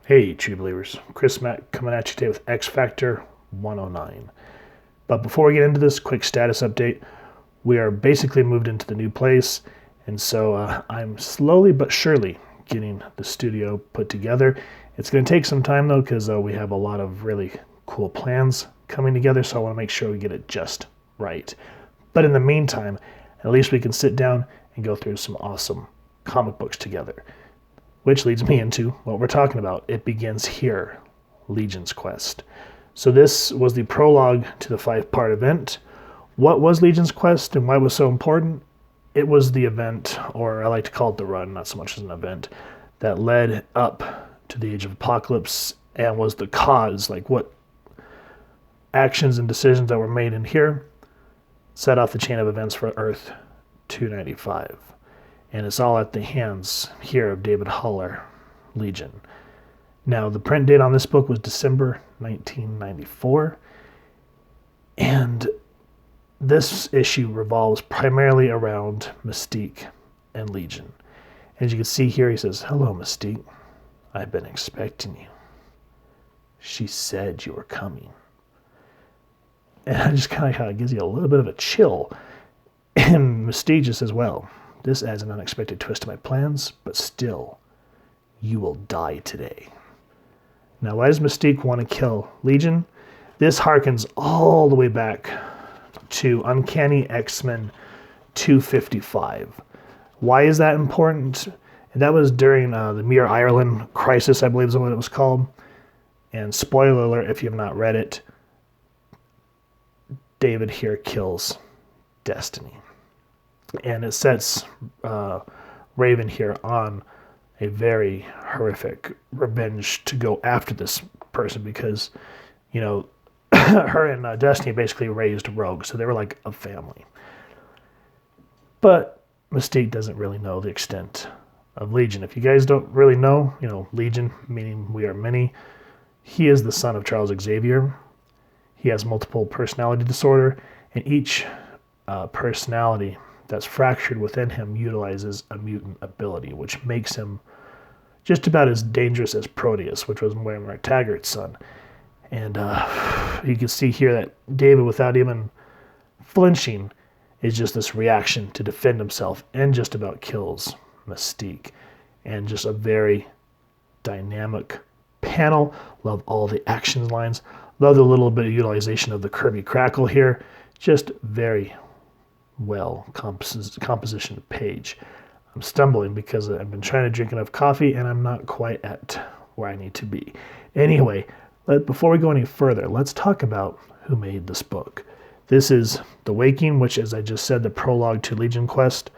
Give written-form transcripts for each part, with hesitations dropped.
Hey, True Believers. Chris Mack coming at you today with X Factor 109. But before we get into this, quick status update. We are basically moved into the new place, and so I'm slowly but surely getting the studio put together. It's going to take some time, though, because we have a lot of really cool plans coming together, so I want to make sure we get it just right. But in the meantime, at least we can sit down and go through some awesome comic books together. Which leads me into what we're talking about. It begins here, Legion's Quest. So this was the prologue to the 5-part event. What was Legion's Quest and why it was so important? It was the event, or I like to call it the run, not so much as an event, that led up to the Age of Apocalypse and was the cause, like what actions and decisions that were made in here set off the chain of events for Earth 295. And it's all at the hands here of David Haller, Legion. Now, the print date on this book was December 1994, and this issue revolves primarily around Mystique and Legion. As you can see here, he says, "Hello, Mystique. I've been expecting you. She said you were coming." And it just kind of gives you a little bit of a chill. And Mystique just says, "Well, this adds an unexpected twist to my plans, but still, you will die today." Now, why does Mystique want to kill Legion? This harkens all the way back to Uncanny X-Men 255. Why is that important? And that was during the Mere Ireland crisis, I believe is what it was called. And spoiler alert, if you have not read it, David here kills Destiny. And it sets Raven here on a very horrific revenge to go after this person because, you know, her and Destiny basically raised Rogue, so they were like a family. But Mystique doesn't really know the extent of Legion. If you guys don't really know, you know, Legion, meaning we are many, he is the son of Charles Xavier. He has multiple personality disorder, and each personality that's fractured within him utilizes a mutant ability, which makes him just about as dangerous as Proteus, which was Moira McTaggart's son. And you can see here that David, without even flinching, is just this reaction to defend himself and just about kills Mystique. And just a very dynamic panel. Love all the action lines. Love the little bit of utilization of the Kirby Crackle here. Just very well composition page. I'm stumbling because I've been trying to drink enough coffee and I'm not quite at where I need to be. Anyway, before we go any further, let's talk about who made this book. This is The Waking, which, as I just said, the prologue to Legion Quest.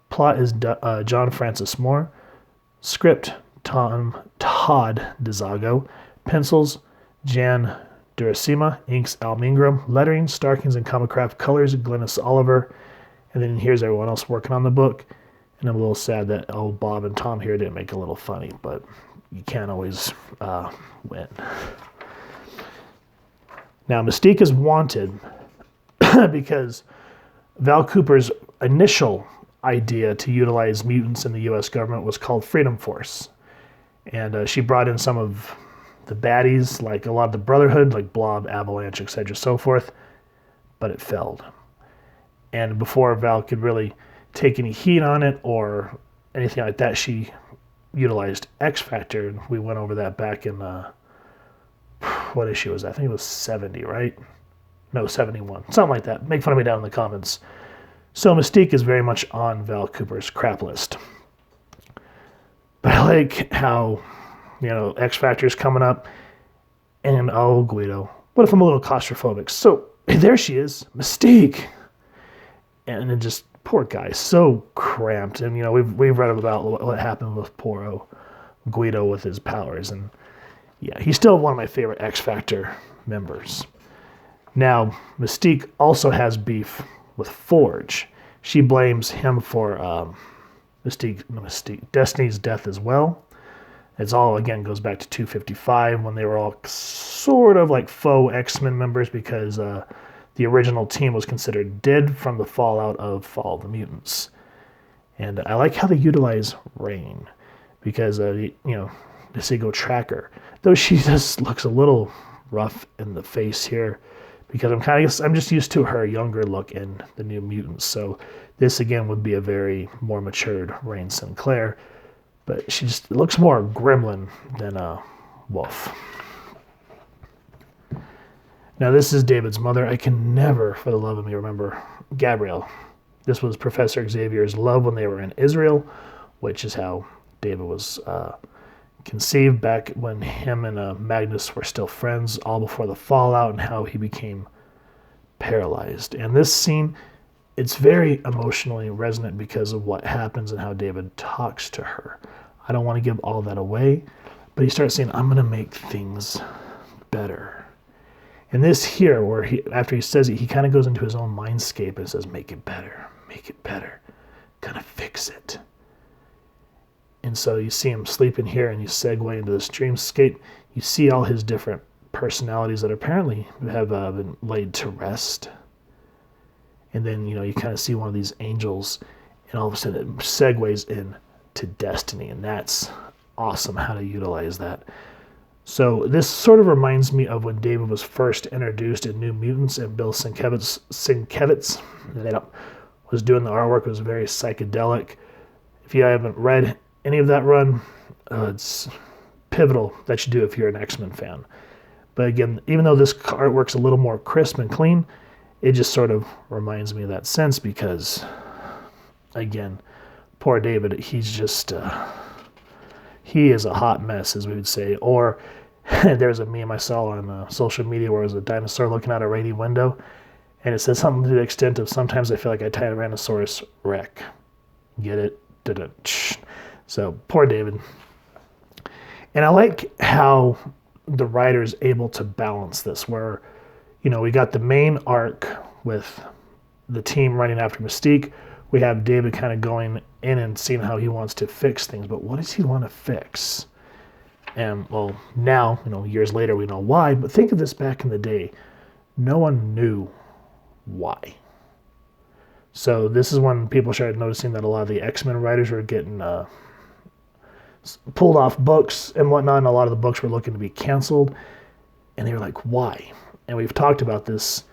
Plot is John Francis Moore. Script, Todd DeZago. Pencils, Jan Duracima. Inks, Al Mingram. Lettering, Starkings and Comicraft. Colors, Glynis Oliver. And then here's everyone else working on the book. And I'm a little sad that Bob and Tom here didn't make it a little funny, but you can't always win. Now, Mystique is wanted because Val Cooper's initial idea to utilize mutants in the U.S. government was called Freedom Force. And she brought in some of the baddies, like a lot of the Brotherhood, like Blob, Avalanche, etc., so forth, but it failed. And before Val could really take any heat on it or anything like that, she utilized X Factor, and we went over that back in what issue was that? I think it was 70, right? No, 71, something like that. Make fun of me down in the comments. So Mystique is very much on Val Cooper's crap list. But I like how, you know, X Factor's coming up, and oh, Guido, what if I'm a little claustrophobic? So there she is, Mystique. And it just, poor guy, so cramped. And, you know, we've read about what happened with poor Guido with his powers. And, yeah, he's still one of my favorite X Factor members. Now, Mystique also has beef with Forge. She blames him for Destiny's death as well. It's all, again, goes back to 255 when they were all sort of like faux X-Men members because the original team was considered dead from the fallout of Fall of the Mutants. And I like how they utilize Rain because, you know, to say go track her. Though she just looks a little rough in the face here, because I'm just used to her younger look in the New Mutants. So this again would be a very more matured Rain Sinclair, but she just looks more gremlin than a wolf. Now this is David's mother. I can never for the love of me remember Gabrielle. This was Professor Xavier's love when they were in Israel, which is how David was conceived back when him and Magnus were still friends, all before the fallout, and how he became paralyzed. And this scene, it's very emotionally resonant because of what happens and how David talks to her. I don't want to give all that away, but he starts saying, I'm going to make things better. And this here, where after he says it, he kind of goes into his own mindscape and says, make it better, kind of fix it. And so you see him sleeping here, and you segue into this dreamscape. You see all his different personalities that apparently have been laid to rest. And then, you kind of see one of these angels, and all of a sudden it segues into destiny. And that's awesome how to utilize that. So this sort of reminds me of when David was first introduced in New Mutants, and Bill Sienkiewicz was doing the artwork. It was very psychedelic. If you haven't read any of that run, it's pivotal that you do if you're an X-Men fan. But again, even though this artwork's a little more crisp and clean, it just sort of reminds me of that sense because, again, poor David, he's just, he is a hot mess, as we would say. Or there's a meme I saw on social media where it was a dinosaur looking out a rainy window, and it says something to the extent of, sometimes I feel like I Tyrannosaurus wreck. Get it? Da-da-ch. So, poor David. And I like how the writer's able to balance this, where, we got the main arc with the team running after Mystique. We have David kind of going in and seeing how he wants to fix things, but what does he want to fix? And, well, now, years later, we know why, but think of this back in the day. No one knew why. So this is when people started noticing that a lot of the X-Men writers were getting pulled off books and whatnot, and a lot of the books were looking to be canceled, and they were like, why? And we've talked about this,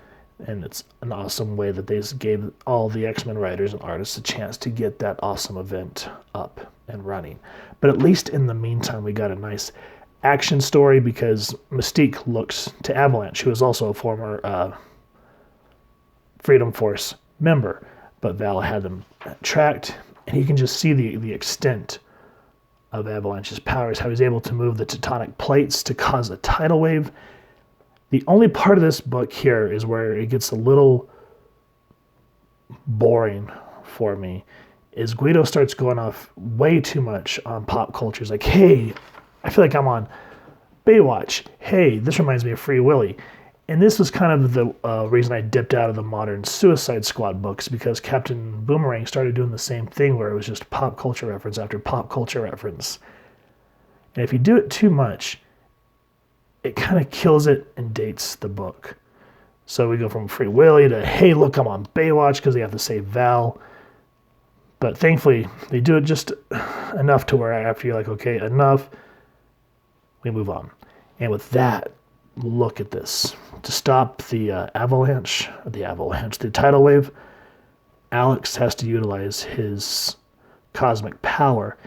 and it's an awesome way that they gave all the X-Men writers and artists a chance to get that awesome event up and running. But at least in the meantime, we got a nice action story, because Mystique looks to Avalanche, who is also a former Freedom Force member, but Val had them tracked, and you can just see the extent of Avalanche's powers, how he's able to move the tectonic plates to cause a tidal wave. The only part of this book here is where it gets a little boring for me, is Guido starts going off way too much on pop culture. He's like, hey, I feel like I'm on Baywatch. Hey, this reminds me of Free Willy. And this was kind of the reason I dipped out of the modern Suicide Squad books, because Captain Boomerang started doing the same thing where it was just pop culture reference after pop culture reference. And if you do it too much, it kind of kills it and dates the book. So we go from Free Willy to, hey, look, I'm on Baywatch, because they have to say Val. But thankfully, they do it just enough to where after you're like, okay, enough, we move on. And with that, look at this. To stop the the tidal wave, Alex has to utilize his cosmic power,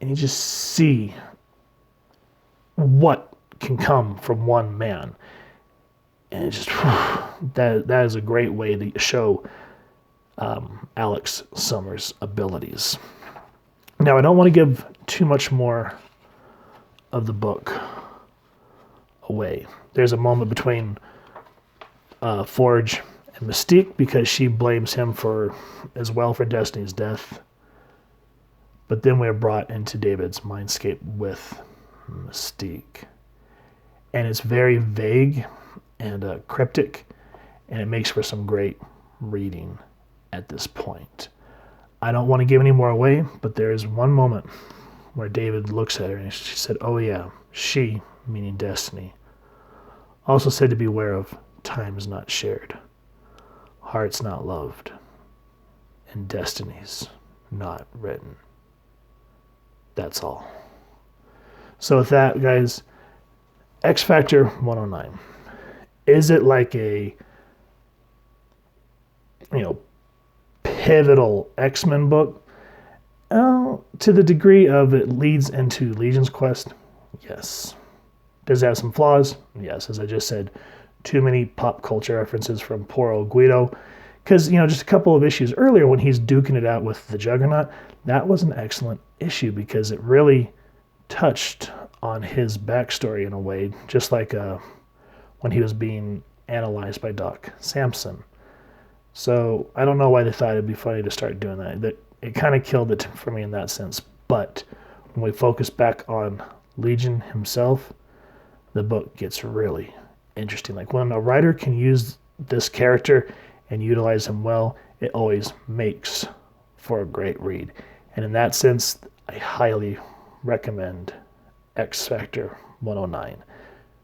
and you just see what can come from one man. And it just, that is a great way to show Alex Summers' abilities. Now, I don't want to give too much more of the book away. There's a moment between Forge and Mystique, because she blames him for Destiny's death. But then we're brought into David's mindscape with Mystique. And it's very vague and cryptic, and it makes for some great reading at this point. I don't want to give any more away, but there is one moment where David looks at her and she said, oh yeah, she, meaning Destiny, also said to beware of times not shared, hearts not loved, and destinies not written. That's all. So with that, guys, X Factor 109. Is it like a, pivotal X-Men book? To the degree of it leads into Legion's Quest, yes. Does it have some flaws? Yes, as I just said, too many pop culture references from poor old Guido. Because, just a couple of issues earlier when he's duking it out with the Juggernaut, that was an excellent issue because it really touched on his backstory in a way, just like when he was being analyzed by Doc Samson. So I don't know why they thought it'd be funny to start doing that. It kind of killed it for me in that sense. But when we focus back on Legion himself, the book gets really interesting. Like when a writer can use this character and utilize him well, it always makes for a great read. And in that sense, I highly recommend X Factor 109.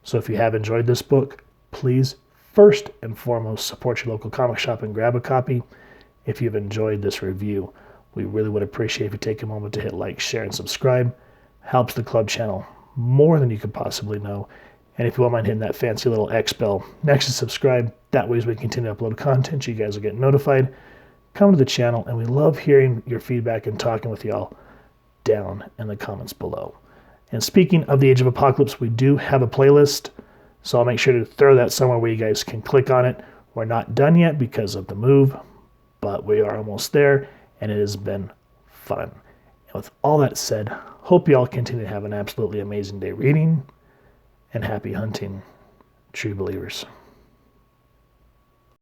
So if you have enjoyed this book, please first and foremost support your local comic shop and grab a copy. If you've enjoyed this review, we really would appreciate if you take a moment to hit like, share, and subscribe. Helps the club channel more than you could possibly know. And if you won't mind hitting that fancy little X bell next to subscribe, that way as we continue to upload content, you guys will get notified. Come to the channel, and we love hearing your feedback and talking with y'all down in the comments below. And speaking of the Age of Apocalypse, we do have a playlist, so I'll make sure to throw that somewhere where you guys can click on it. We're not done yet because of the move, but we are almost there, and it has been fun. And with all that said, hope you all continue to have an absolutely amazing day reading, and happy hunting, true believers.